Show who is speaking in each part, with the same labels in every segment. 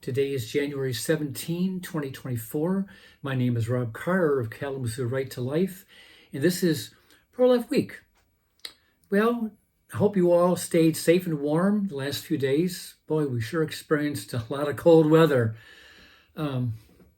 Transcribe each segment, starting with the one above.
Speaker 1: Today is January 17, 2024. My name is Rob Carr of Kalamazoo Right to Life, and this is Pro-Life Week. Well, I hope you all stayed safe and warm the last few days. Boy, we sure experienced a lot of cold weather, and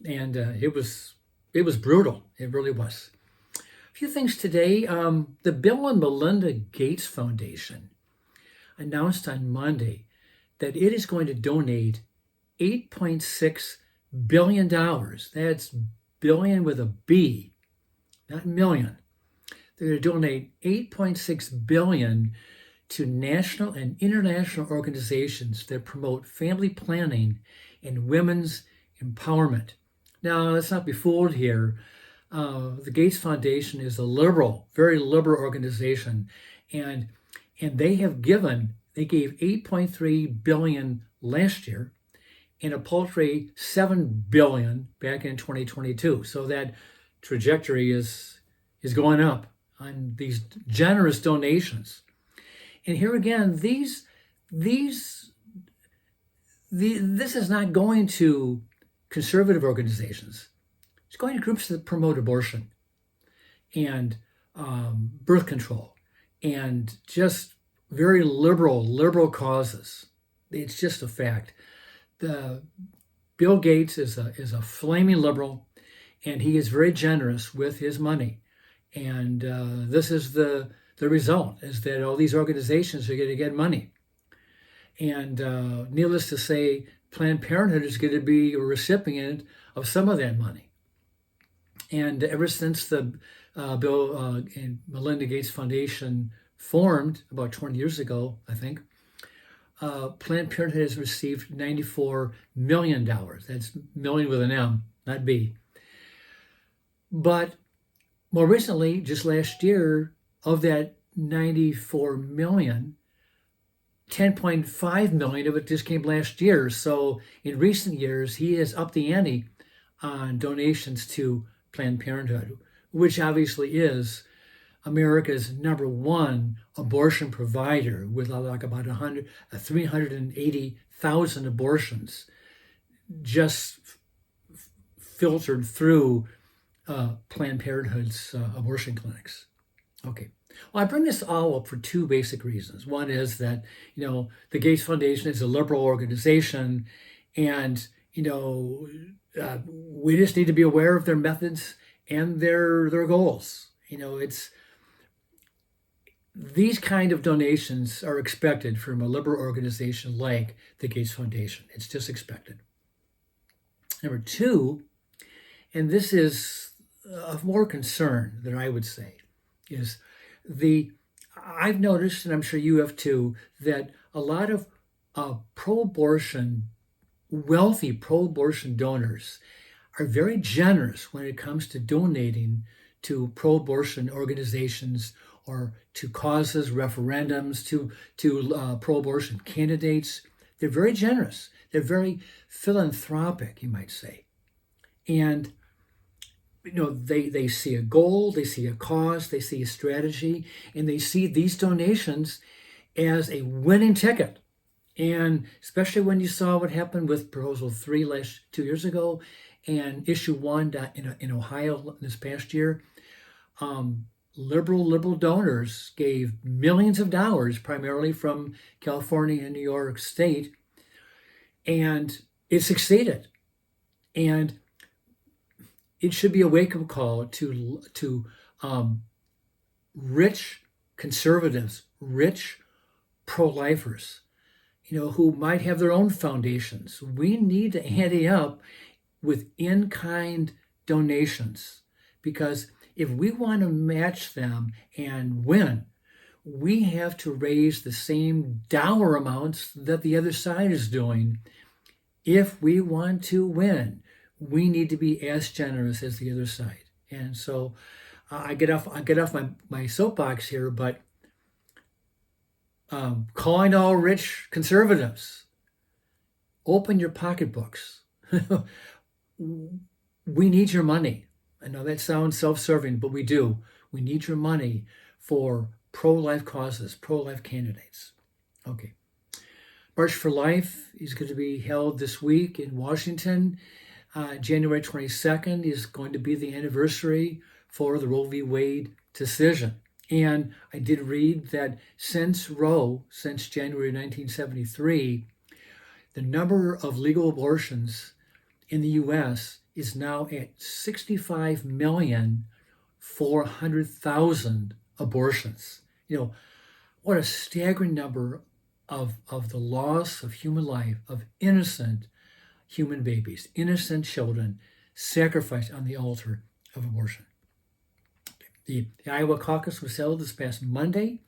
Speaker 1: it was brutal. It really was. A few things today. The Bill and Melinda Gates Foundation announced on Monday that it is going to donate $8.6 billion. That's billion with a B, not million. They're going to donate $8.6 billion to national and international organizations that promote family planning and women's empowerment. Now, let's not be fooled here. The Gates Foundation is a liberal, very liberal organization, and they gave $8.3 billion last year, and a paltry $7 billion back in 2022. So that trajectory is going up on these generous donations. And here again, this is not going to conservative organizations. It's going to groups that promote abortion and birth control and just very liberal causes. It's just a fact. Bill Gates is a flaming liberal, and he is very generous with his money. And this is the result, is that all these organizations are going to get money. And needless to say, Planned Parenthood is going to be a recipient of some of that money. And ever since the Bill and Melinda Gates Foundation formed about 20 years ago, I think, Planned Parenthood has received $94 million. That's million with an M, not B. But more recently, just last year, of that $94 million, $10.5 million of it just came last year. So in recent years, he has upped the ante on donations to Planned Parenthood, which obviously is America's number one abortion provider, with like about 380,000 abortions just filtered through Planned Parenthood's abortion clinics. Okay. Well, I bring this all up for two basic reasons. One is that, the Gates Foundation is a liberal organization, and, we just need to be aware of their methods and their goals. These kind of donations are expected from a liberal organization like the Gates Foundation. It's just expected. Number two, and this is of more concern than I would say, is I've noticed, and I'm sure you have too, that a lot of wealthy pro-abortion donors are very generous when it comes to donating to pro-abortion organizations or to causes, referendums, to pro-abortion candidates. They're very generous. They're very philanthropic, you might say. And they see a goal, they see a cause, they see a strategy, and they see these donations as a winning ticket. And especially when you saw what happened with Proposal 3 2 years ago and Issue 1 in Ohio this past year, liberal donors gave millions of dollars, primarily from California and New York State, and it succeeded. And it should be a wake-up call to rich conservatives, rich pro-lifers, who might have their own foundations. We need to ante up with in-kind donations, because if we want to match them and win, we have to raise the same dollar amounts that the other side is doing. If we want to win, we need to be as generous as the other side. And so I get off my soapbox here, but calling all rich conservatives, open your pocketbooks. We need your money. I know that sounds self-serving, but we do. We need your money for pro-life causes, pro-life candidates. Okay. March for Life is going to be held this week in Washington. January 22nd is going to be the anniversary for the Roe v. Wade decision. And I did read that since January 1973, the number of legal abortions in the U.S. is now at 65,400,000 abortions. What a staggering number of the loss of human life, of innocent human babies, innocent children sacrificed on the altar of abortion. The Iowa caucus was held this past Monday.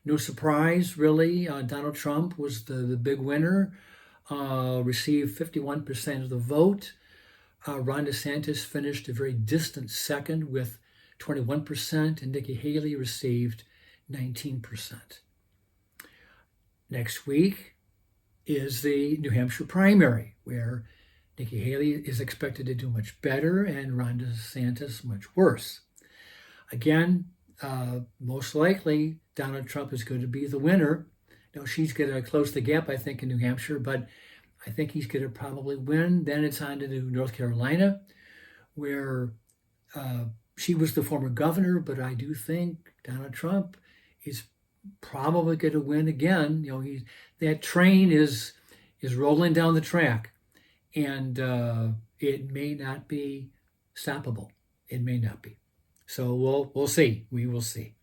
Speaker 1: No surprise, really. Donald Trump was the big winner, received 51% of the vote. Ron DeSantis finished a very distant second with 21%, and Nikki Haley received 19%. Next week is the New Hampshire primary, where Nikki Haley is expected to do much better and Ron DeSantis much worse. Again, most likely Donald Trump is going to be the winner. She's going to close the gap, I think, in New Hampshire, but I think he's going to probably win. Then it's on to North Carolina, where she was the former governor, but I do think Donald Trump is probably going to win again. That train is rolling down the track, and it may not be stoppable. It may not be. So we'll see. We will see.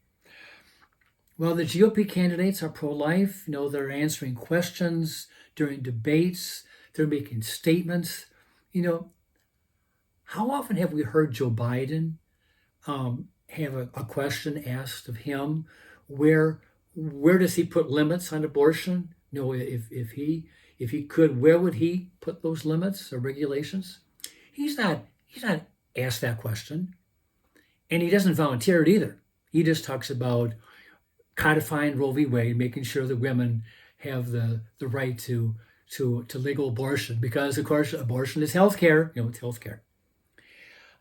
Speaker 1: Well, the GOP candidates are pro-life. They're answering questions during debates. They're making statements. How often have we heard Joe Biden have a question asked of him? Where does he put limits on abortion? If he could, where would he put those limits or regulations? He's not asked that question, and he doesn't volunteer it either. He just talks about codifying Roe v. Wade, making sure that women have the right to legal abortion, because of course abortion is healthcare. It's healthcare.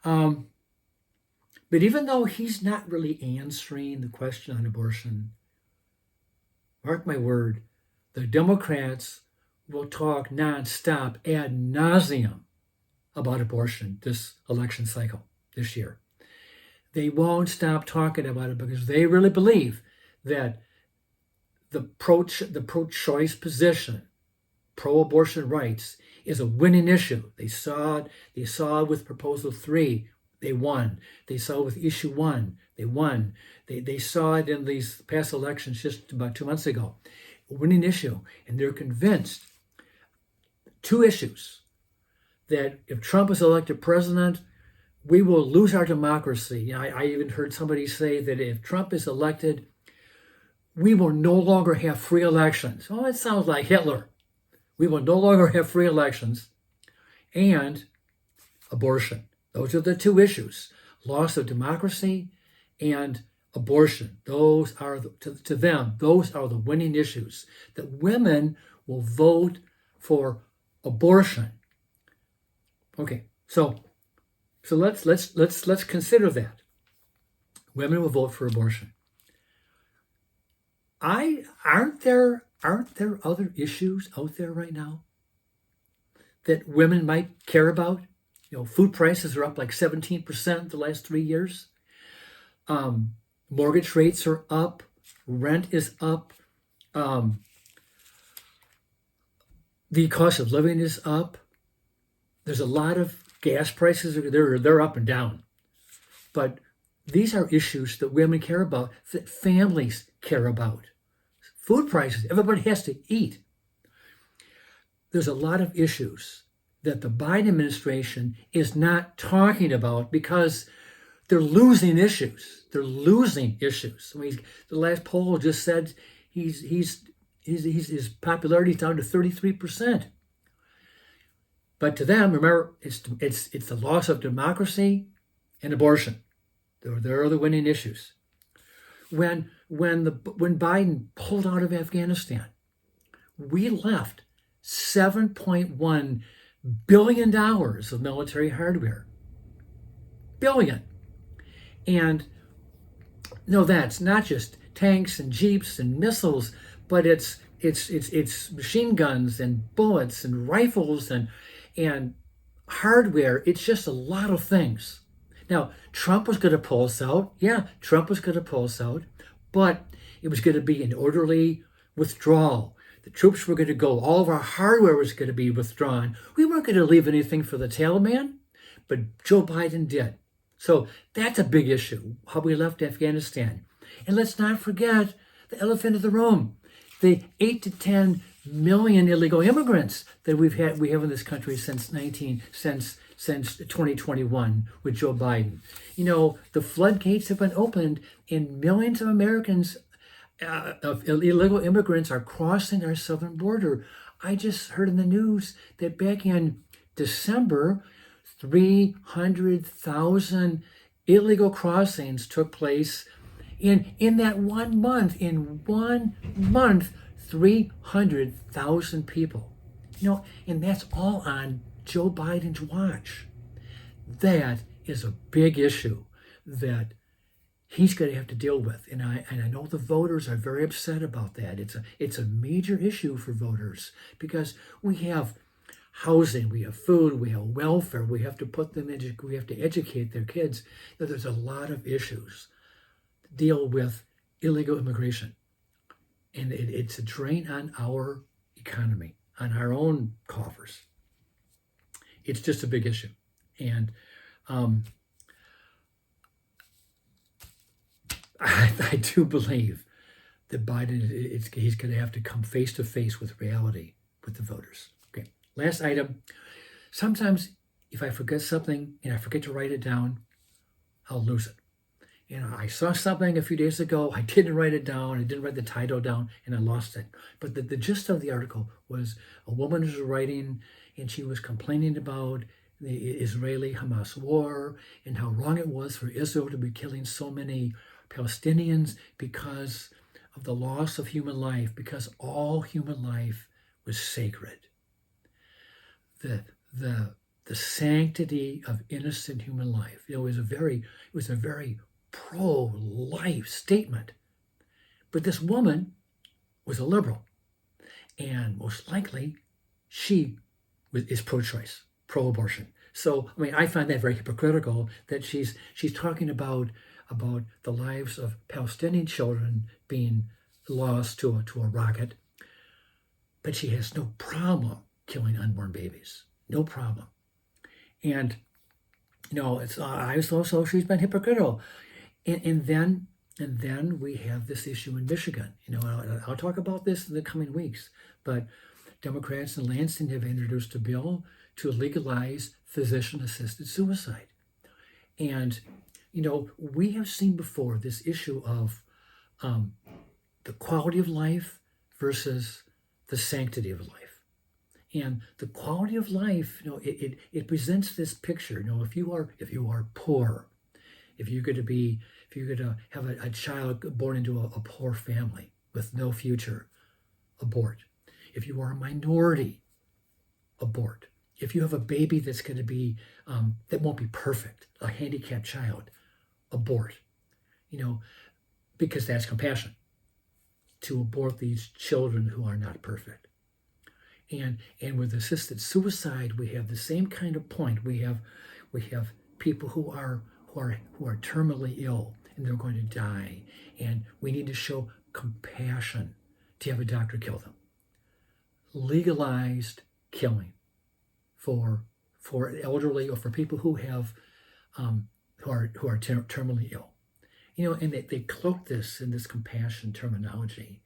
Speaker 1: But even though he's not really answering the question on abortion, mark my word, the Democrats will talk nonstop ad nauseum about abortion this election cycle this year. They won't stop talking about it because they really believe that the pro-choice position, pro-abortion rights, is a winning issue. They saw it with Proposal 3. They won. They saw it with Issue 1. They won. They saw it in these past elections just about 2 months ago. A winning issue. And they're convinced, two issues, that if Trump is elected president, we will lose our democracy. I even heard somebody say that if Trump is elected, we will no longer have free elections. Oh, it sounds like Hitler. We will no longer have free elections. And abortion. Those are the two issues: loss of democracy and abortion. Those are, to them, those are the winning issues. That women will vote for abortion. Okay, so let's consider that. Women will vote for abortion. Aren't there other issues out there right now that women might care about? Food prices are up like 17% the last 3 years. Mortgage rates are up. Rent is up. The cost of living is up. There's a lot of gas prices. They're up and down. But these are issues that women care about, that families care about. Food prices, everybody has to eat. There's a lot of issues that the Biden administration is not talking about because they're losing issues. They're losing issues. The last poll just said his popularity is down to 33%. But to them, remember, it's the loss of democracy and abortion. They're the winning issues. When Biden pulled out of Afghanistan, we left $7.1 billion of military hardware. Billion. And no, that's not just tanks and jeeps and missiles, but it's it's machine guns and bullets and rifles and hardware. It's just a lot of things. Now, Trump was going to pull us out. Yeah, Trump was going to pull us out, but it was going to be an orderly withdrawal. The troops were going to go. All of our hardware was going to be withdrawn. We weren't going to leave anything for the Taliban, but Joe Biden did. So that's a big issue, how we left Afghanistan. And let's not forget the elephant in the room, the 8 to 10 million illegal immigrants that we have in this country since 2021 with Joe Biden. You know, the floodgates have been opened, and millions of Americans, of illegal immigrants, are crossing our southern border. I just heard in the news that back in December, 300,000 illegal crossings took place in that 1 month. In 1 month, 300,000 people. You know, and that's all on Joe Biden's watch. That is a big issue that he's going to have to deal with, and I know the voters are very upset about that. It's a major issue for voters because we have housing, we have food, we have welfare. We have to put them in. We have to educate their kids. There's a lot of issues to deal with illegal immigration, and it's a drain on our economy, on our own coffers. It's just a big issue, and I do believe that Biden, he's going to have to come face to face with reality with the voters. Okay, last item. Sometimes if I forget something and I forget to write it down, I'll lose it. You know, I saw something a few days ago, I didn't write it down, I didn't write the title down, and I lost it. But the gist of the article was a woman was writing, and she was complaining about the Israeli-Hamas war and how wrong it was for Israel to be killing so many Palestinians because of the loss of human life, because all human life was sacred. The sanctity of innocent human life. It was a very pro-life statement. But this woman was a liberal, and most likely she is pro-choice, pro-abortion. So, I mean, I find that very hypocritical that she's talking about the lives of Palestinian children being lost to a rocket, but she has no problem killing unborn babies. No problem. And, you know, I also she's been hypocritical. And then we have this issue in Michigan. You know, I'll talk about this in the coming weeks, but Democrats in Lansing have introduced a bill to legalize physician-assisted suicide. And, you know, we have seen before this issue of the quality of life versus the sanctity of life. And the quality of life, you know, it presents this picture. You know, if you are poor, if you're going to have a child born into a poor family with no future, abort. If you are a minority, abort. If you have a baby that's going to be that won't be perfect, a handicapped child, abort. You know, because that's compassion, to abort these children who are not perfect. And with assisted suicide, we have the same kind of point. We have people who are terminally ill and they're going to die, and we need to show compassion to have a doctor kill them. Legalized killing for elderly or for people who have who are terminally ill. You know, and they cloak this in this compassion terminology,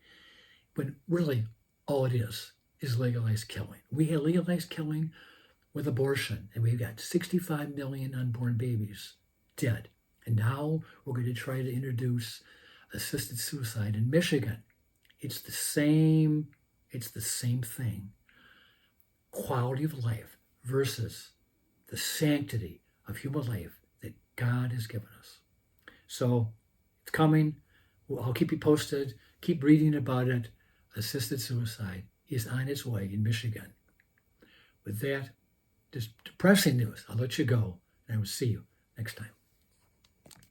Speaker 1: when really all it is legalized killing. We have legalized killing with abortion, and we've got 65 million unborn babies dead. And now we're going to try to introduce assisted suicide in Michigan. It's the same thing. Quality of life versus the sanctity of human life that God has given us. So it's coming. I'll keep you posted. Keep reading about it. Assisted suicide is on its way in Michigan. With that, just depressing news, I'll let you go, and I will see you next time.